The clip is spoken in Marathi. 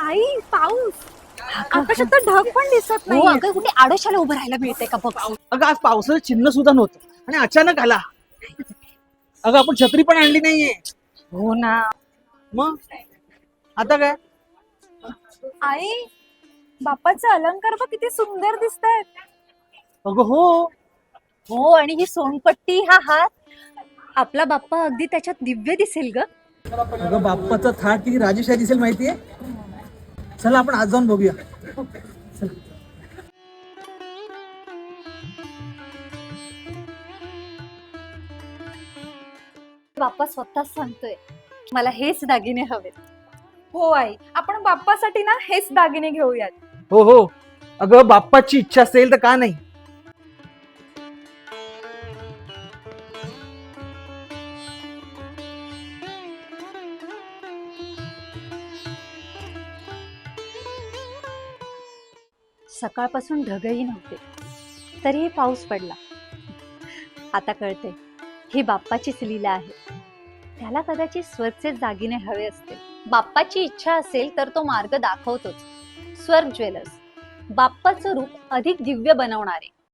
आई पाऊस आकाशात तर ढग पण दिसत नाही. अगं कुठे आडोशाला उभं राहायला मिळते का बघ. अगं आज पावसाचं चिन्ह सुद्धा नव्हतं आणि अचानक आला. अगं आपण छत्री पण आणली नाहीये. हो ना. मग आता काय? आई बाप्पाचे अलंकार बघ किती सुंदर दिसत आहेत. अगं हो. हो आणि ही सोनपट्टी हा हात आपला बाप्पा अगदी त्याच्यात दिव्य दिसेल ग. अगं बाप्पाचा थाट किती राजेशाही दिसेल माहितीये. चला आपण आज जाऊन बघूया. चला. बाप्पा स्वतःच सांगतोय मला हेच दागिने हवेत. हो आई, आपण बाप्पासाठी ना हेच दागिने घेऊयात. हो हो. अगं बाप्पाची इच्छा असेल तर का नाही. सकाळपासून ढगही नव्हते तरीही पाऊस पडला. आता कळते ही बाप्पाचीच लीला आहे. त्याला कदाचित स्वर्गचेच दागिने हवे असते. बाप्पाची इच्छा असेल तर तो मार्ग दाखवतोच. स्वर्ग ज्वेलर्स, बाप्पाचं रूप अधिक दिव्य बनवणारे.